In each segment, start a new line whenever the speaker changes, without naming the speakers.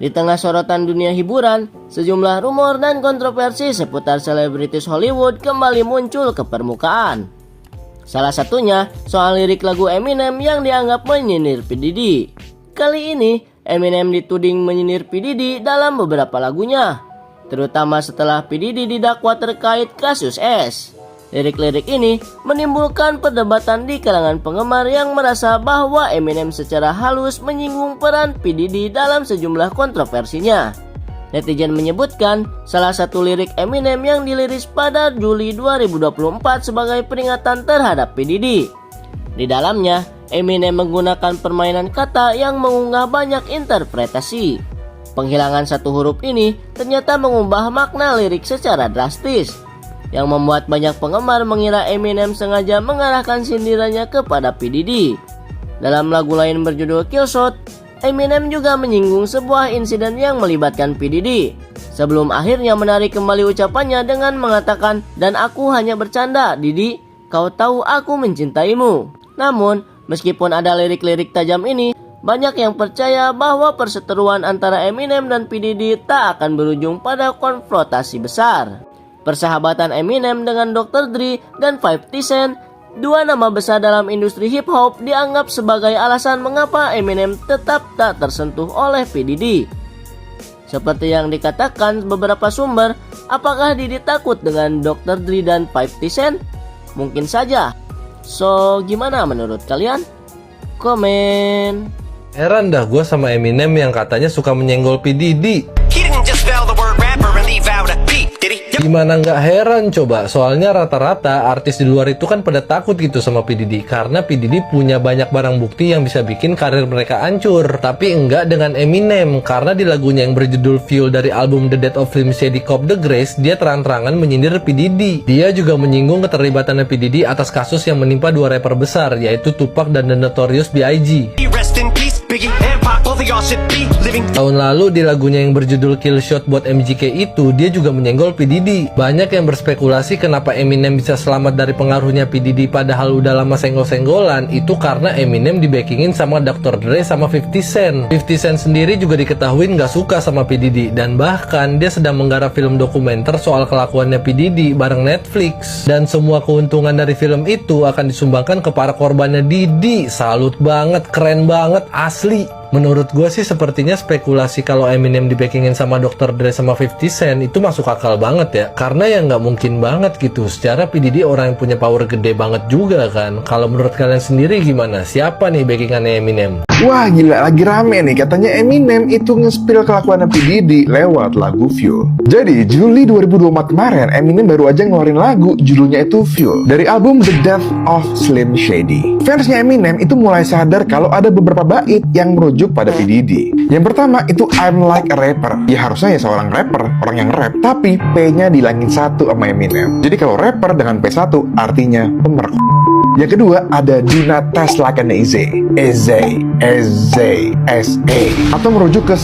Di tengah sorotan dunia hiburan, sejumlah rumor dan kontroversi seputar selebritis Hollywood kembali muncul ke permukaan. Salah satunya soal lirik lagu Eminem yang dianggap menyindir P. Diddy. Kali ini, Eminem dituding menyindir P. Diddy dalam beberapa lagunya, terutama setelah P. Diddy didakwa terkait kasus S. Lirik-lirik ini menimbulkan perdebatan di kalangan penggemar yang merasa bahwa Eminem secara halus menyinggung peran P. Diddy dalam sejumlah kontroversinya. Netizen menyebutkan salah satu lirik Eminem yang diliris pada Juli 2024 sebagai peringatan terhadap P. Diddy. Di dalamnya, Eminem menggunakan permainan kata yang mengunggah banyak interpretasi. Penghilangan satu huruf ini ternyata mengubah makna lirik secara drastis, yang membuat banyak penggemar mengira Eminem sengaja mengarahkan sindirannya kepada P. Diddy. Dalam lagu lain berjudul Killshot, Eminem juga menyinggung sebuah insiden yang melibatkan P. Diddy, sebelum akhirnya menarik kembali ucapannya dengan mengatakan, "Dan aku hanya bercanda, Diddy, kau tahu aku mencintaimu." Namun, meskipun ada lirik-lirik tajam ini, banyak yang percaya bahwa perseteruan antara Eminem dan P. Diddy tak akan berujung pada konfrontasi besar. Persahabatan Eminem dengan Dr. Dre dan 50 Cent, dua nama besar dalam industri hip-hop, dianggap sebagai alasan mengapa Eminem tetap tak tersentuh oleh P. Diddy. Seperti yang dikatakan beberapa sumber, apakah Diddy takut dengan Dr. Dre dan 50 Cent? Mungkin saja. So, gimana menurut kalian? Komen.
Heran dah gue sama Eminem yang katanya suka menyenggol P. Diddy. Gimana nggak heran coba, soalnya rata-rata artis di luar itu kan pada takut gitu sama P. Diddy, karena P. Diddy punya banyak barang bukti yang bisa bikin karir mereka hancur. Tapi enggak dengan Eminem, karena di lagunya yang berjudul Fuel dari album The Death of Slim Shady Cop The Grace, dia terang-terangan menyindir P. Diddy. Dia juga menyinggung keterlibatannya P. Diddy atas kasus yang menimpa dua rapper besar, yaitu Tupac dan The Notorious B.I.G. Tahun lalu di lagunya yang berjudul Killshot buat MGK itu, dia juga menyenggol P. Diddy. Banyak yang berspekulasi kenapa Eminem bisa selamat dari pengaruhnya P. Diddy padahal udah lama senggol-senggolan. Itu karena Eminem dibackingin sama Dr. Dre sama 50 Cent. 50 Cent sendiri juga diketahui nggak suka sama P. Diddy, dan bahkan dia sedang menggarap film dokumenter soal kelakuannya P. Diddy bareng Netflix. Dan semua keuntungan dari film itu akan disumbangkan ke para korbannya Diddy. Salut banget, keren banget, asli. Menurut gue sih sepertinya spekulasi kalau Eminem dibackingin sama Dr. Dre sama 50 Cent itu masuk akal banget ya. Karena ya nggak mungkin banget gitu. Secara P. Diddy orang yang punya power gede banget juga kan. Kalau menurut kalian sendiri gimana? Siapa nih backingannya Eminem?
Wah gila, lagi rame nih. Katanya Eminem itu nge-spill kelakuan P. Diddy lewat lagu Fuel. Jadi Juli 2024 kemarin Eminem baru aja ngeluarin lagu judulnya itu Fuel dari album The Death of Slim Shady. Fansnya Eminem itu mulai sadar kalau ada beberapa bait yang merujuk pada P. Diddy. Yang pertama itu I'm like a rapper. Ya harusnya ya seorang rapper, orang yang rap, tapi P-nya dihilangin satu sama Eminem. Jadi kalau rapper dengan P1 artinya pemerk. Yang kedua ada do not test like an easy, atau merujuk ke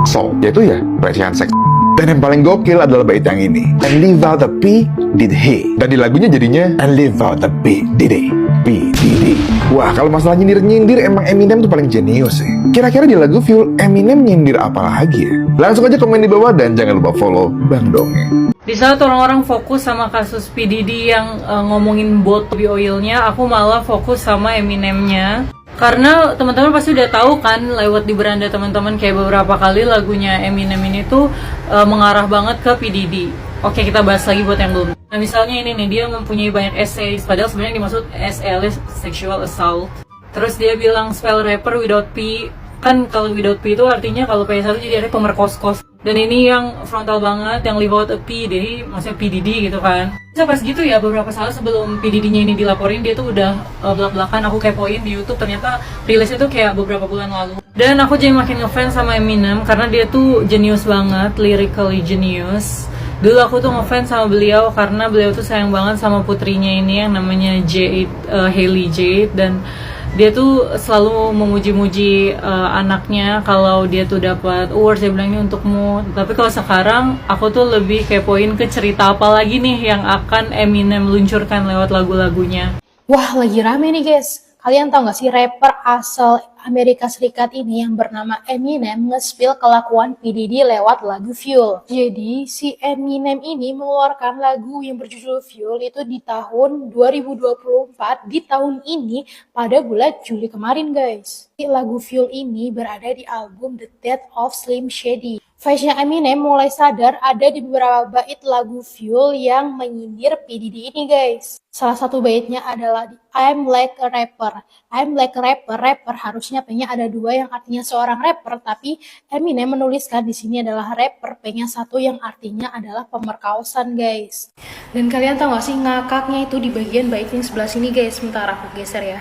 so, yaitu ya pelecehan seks. Dan yang paling gokil adalah bait yang ini, and leave out the P did he. Dan di lagunya jadinya and leave out the P did he, P Diddy. Wah kalau masalah nyindir-nyindir emang Eminem tuh paling jenius sih. Kira-kira di lagu Fuel Eminem nyindir apa lagi ya? Langsung aja komen di bawah dan jangan lupa follow Bang Dongeng.
Di saat orang-orang fokus sama kasus P. Diddy yang ngomongin bot oilnya, aku malah fokus sama Eminemnya. Karena teman-teman pasti udah tahu kan lewat di beranda teman-teman kayak beberapa kali lagunya Eminem ini tuh mengarah banget ke P. Diddy. Oke, kita bahas lagi buat yang belum. Nah misalnya ini nih, dia mempunyai banyak essays, padahal sebenarnya dimaksud SL, sexual assault. Terus dia bilang spell rapper without P. Kan kalau without P itu artinya kalau P1 jadi ada pemerkos-kos. Dan ini yang frontal banget, yang leave out a P, jadi maksudnya P. Diddy gitu kan. Bisa pas gitu ya, beberapa saat sebelum P. Diddy-nya ini dilaporin, dia tuh udah belak-belakan aku kepoin di YouTube, ternyata rilisnya tuh kayak beberapa bulan lalu. Dan aku jadi makin ngefans sama Eminem, karena dia tuh jenius banget, lyrically genius. Dulu aku tuh ngefans sama beliau, karena beliau tuh sayang banget sama putrinya ini yang namanya Jade, Hailey Jade. Dan dia tuh selalu memuji-muji anaknya kalau dia tuh dapat awards, dia bilang ini untukmu. Tapi kalau sekarang aku tuh lebih kepoin ke cerita apa lagi nih yang akan Eminem luncurkan lewat lagu-lagunya.
Wah lagi rame nih guys. Kalian tau gak sih rapper asal Amerika Serikat ini yang bernama Eminem nge-spill kelakuan P. Diddy lewat lagu Fuel. Jadi, si Eminem ini mengeluarkan lagu yang berjudul Fuel itu di tahun 2024, di tahun ini pada bulan Juli kemarin guys. Lagu Fuel ini berada di album The Death of Slim Shady. Fansnya Eminem mulai sadar ada di beberapa bait lagu Fuel yang menyindir P. Diddy ini guys. Salah satu baitnya adalah I'm like a rapper. I'm like a rapper. Rapper harusnya P-nya ada dua yang artinya seorang rapper, tapi Eminem menuliskan di sini adalah rapper, P-nya satu yang artinya adalah pemerkosaan guys. Dan kalian tahu gak sih ngakaknya itu di bagian bait yang sebelah sini guys. Sebentar aku geser ya.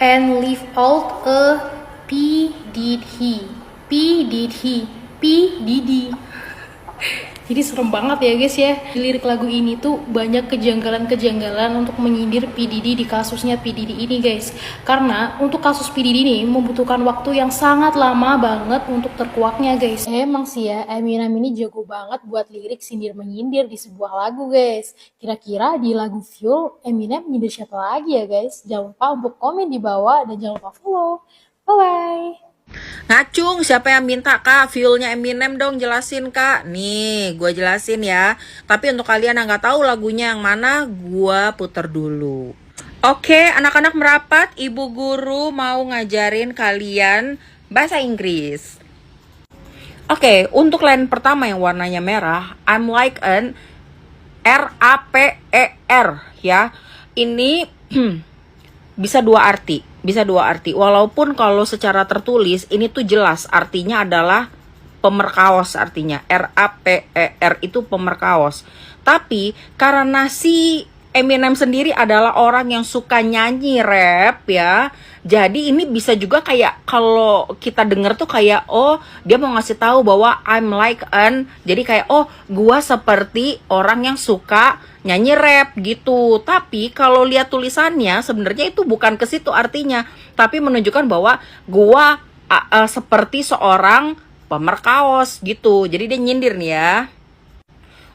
And leave out a P did he. P did he. P Diddy. Jadi serem banget ya guys ya. Di lirik lagu ini tuh banyak kejanggalan-kejanggalan untuk menyindir P Diddy di kasusnya P Diddy ini guys. Karena untuk kasus P Diddy ini membutuhkan waktu yang sangat lama banget untuk terkuaknya guys. Emang sih ya, Eminem ini jago banget buat lirik sindir-menyindir di sebuah lagu guys. Kira-kira di lagu Fuel, Eminem menyindir siapa lagi ya guys? Jangan lupa untuk komen di bawah dan jangan lupa follow. Bye-bye.
Ngacung, siapa yang minta kak Fuelnya Eminem dong, jelasin kak. Nih, gue jelasin ya. Tapi untuk kalian yang gak tahu lagunya yang mana, gue puter dulu. Oke, anak-anak merapat, ibu guru mau ngajarin kalian bahasa Inggris. Oke, untuk line pertama yang warnanya merah, I'm like an R-A-P-E-R ya. Ini bisa dua arti. Walaupun kalau secara tertulis ini tuh jelas artinya adalah pemerkaos, artinya R-A-P-E-R itu pemerkaos. Tapi karena si Eminem sendiri adalah orang yang suka nyanyi rap ya. Jadi ini bisa juga kayak kalau kita denger tuh kayak oh dia mau ngasih tahu bahwa I'm like an, jadi kayak oh gua seperti orang yang suka nyanyi rap gitu. Tapi kalau lihat tulisannya sebenarnya itu bukan ke situ artinya, tapi menunjukkan bahwa gua seperti seorang pemerkaos gitu. Jadi dia nyindir nih ya.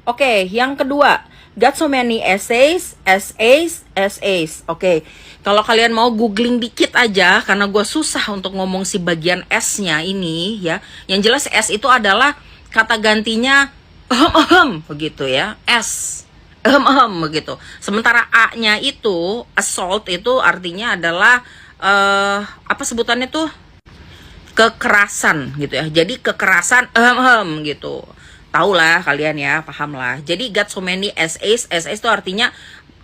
Oke, yang kedua, got so many essays. Oke, kalau kalian mau googling dikit aja, karena gue susah untuk ngomong si bagian S-nya ini ya. Yang jelas S itu adalah kata gantinya begitu ya, S. Begitu. Sementara A-nya itu, assault itu artinya adalah apa sebutannya tuh? Kekerasan gitu ya. Jadi kekerasan gitu. Tahu lah kalian ya, paham lah. Jadi got so many essays itu artinya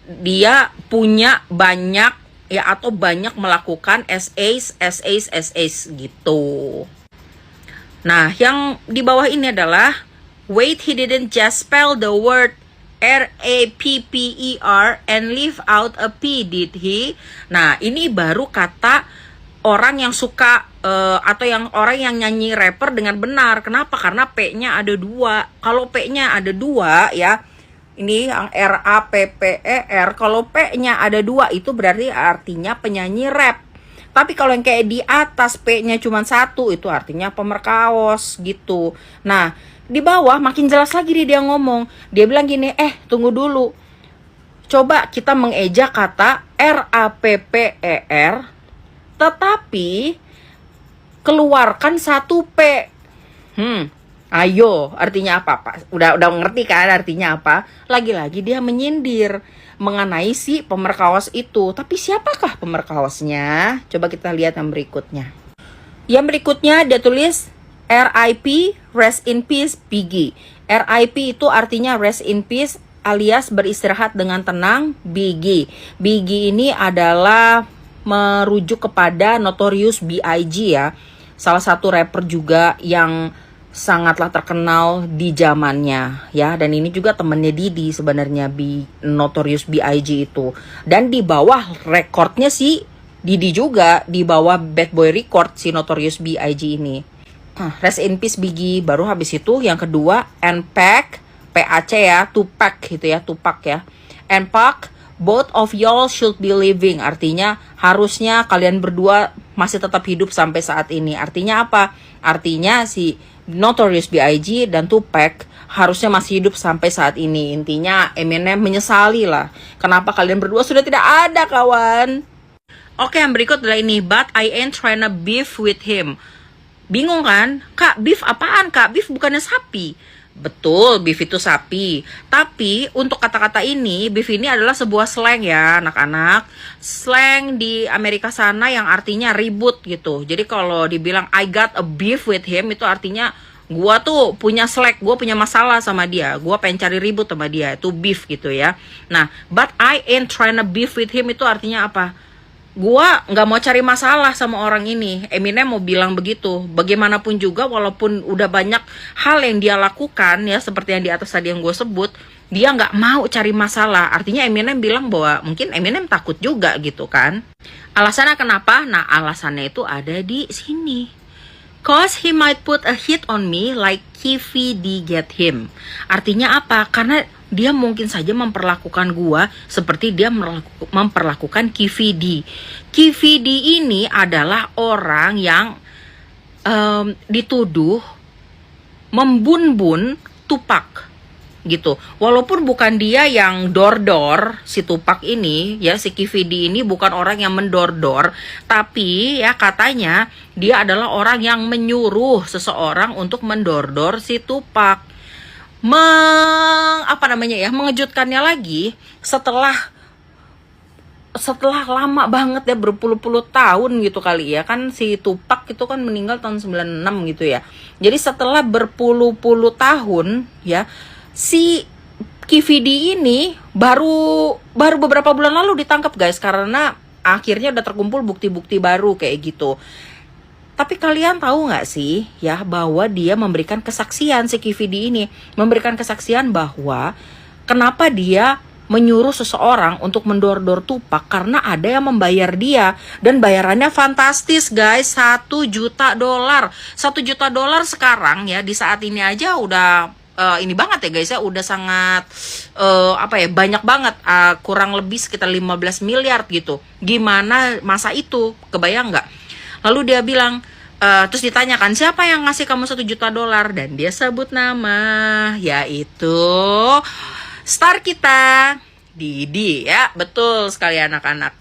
dia punya banyak ya, atau banyak melakukan essays gitu. Nah, yang di bawah ini adalah wait, he didn't just spell the word R-A-P-P-E-R and leave out a P, did he? Nah, ini baru kata orang yang suka atau yang orang yang nyanyi rapper dengan benar. Kenapa? Karena P-nya ada dua. Kalau P-nya ada dua ya, ini yang R-A-P-P-E-R, kalau P-nya ada dua itu berarti artinya penyanyi rap. Tapi kalau yang kayak di atas P-nya cuma satu itu artinya pemerkaos gitu. Nah, di bawah makin jelas lagi dia ngomong. Dia bilang gini, tunggu dulu. Coba kita mengeja kata R-A-P-P-E-R, tetapi keluarkan satu P. Ayo, artinya apa, Pak? Udah ngerti kan artinya apa? Lagi-lagi dia menyindir mengenai si pemerkaos itu. Tapi siapakah pemerkaosnya? Coba kita lihat yang berikutnya. Yang berikutnya dia tulis RIP, rest in peace, Biggie. RIP itu artinya rest in peace alias beristirahat dengan tenang, Biggie. Biggie ini adalah merujuk kepada Notorious B.I.G. ya. Salah satu rapper juga yang sangatlah terkenal di zamannya ya, dan ini juga temennya Diddy sebenarnya, Notorious B.I.G. itu. Dan di bawah rekornya si Diddy juga, di bawah Bad Boy Record si Notorious B.I.G. ini. Rest in peace Biggie. Baru habis itu yang kedua N-Pac, P-A-C ya, Tupac gitu ya, Tupac ya. N-Pac, both of y'all should be living. Artinya harusnya kalian berdua masih tetap hidup sampai saat ini. Artinya apa? Artinya si Notorious B.I.G. dan Tupac harusnya masih hidup sampai saat ini. Intinya Eminem menyesali lah, kenapa kalian berdua sudah tidak ada, kawan. Oke, yang berikut adalah ini, but I ain't tryna beef with him. Bingung kan? Kak, beef apaan kak? Beef bukannya sapi. Betul, beef itu sapi. Tapi untuk kata-kata ini, beef ini adalah sebuah slang ya anak-anak. Slang di Amerika sana yang artinya ribut gitu. Jadi kalau dibilang I got a beef with him, itu artinya gua tuh punya slack, gua punya masalah sama dia, gua pengen cari ribut sama dia, itu beef gitu ya. Nah, but I ain't tryna beef with him itu artinya apa? Gua nggak mau cari masalah sama orang ini. Eminem mau bilang begitu. Bagaimanapun juga, walaupun udah banyak hal yang dia lakukan ya, seperti yang di atas tadi yang gue sebut, dia nggak mau cari masalah. Artinya Eminem bilang bahwa mungkin Eminem takut juga gitu kan. Alasannya kenapa? Nah, alasannya itu ada di sini. Cause he might put a hit on me like Kiffy D get him. Artinya apa? Karena dia mungkin saja memperlakukan gua seperti dia memperlakukan Kiffy D. Kiffy D ini adalah orang yang dituduh membun-bun Tupac gitu. Walaupun bukan dia yang dor-dor si Tupac ini ya, si Kiffy D ini bukan orang yang mendor-dor, tapi ya katanya dia adalah orang yang menyuruh seseorang untuk mendor-dor si Tupac. Mengejutkannya lagi, setelah lama banget ya, berpuluh-puluh tahun gitu kali ya, kan si Tupac itu kan meninggal tahun 96 gitu ya. Jadi setelah berpuluh-puluh tahun ya, si Kiffy D ini baru beberapa bulan lalu ditangkap guys, karena akhirnya udah terkumpul bukti-bukti baru kayak gitu. Tapi kalian tahu nggak sih ya bahwa dia memberikan kesaksian, si Kiffy D ini memberikan kesaksian bahwa kenapa dia menyuruh seseorang untuk mendor-dor Tupac karena ada yang membayar dia, dan bayarannya fantastis guys, $1 juta. $1 juta sekarang ya di saat ini aja udah ini banget ya guys ya, udah sangat banyak banget, kurang lebih sekitar 15 miliar gitu. Gimana masa itu, kebayang nggak? Lalu dia bilang, terus ditanyakan siapa yang ngasih kamu $1 juta, dan dia sebut nama, yaitu star kita, Didi ya, betul sekali anak-anak.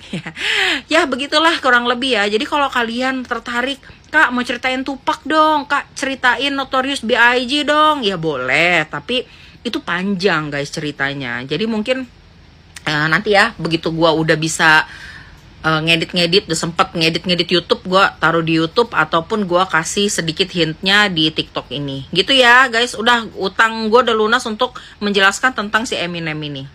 Ya begitulah kurang lebih ya. Jadi kalau kalian tertarik, Kak mau ceritain Tupac dong, Kak ceritain Notorious B.I.G dong, ya boleh, tapi itu panjang guys ceritanya. Jadi mungkin nanti ya begitu gua udah bisa ngedit-ngedit, udah sempet ngedit YouTube, gue taruh di YouTube ataupun gue kasih sedikit hintnya di TikTok ini gitu ya guys. Udah, utang gue udah lunas untuk menjelaskan tentang si Eminem ini.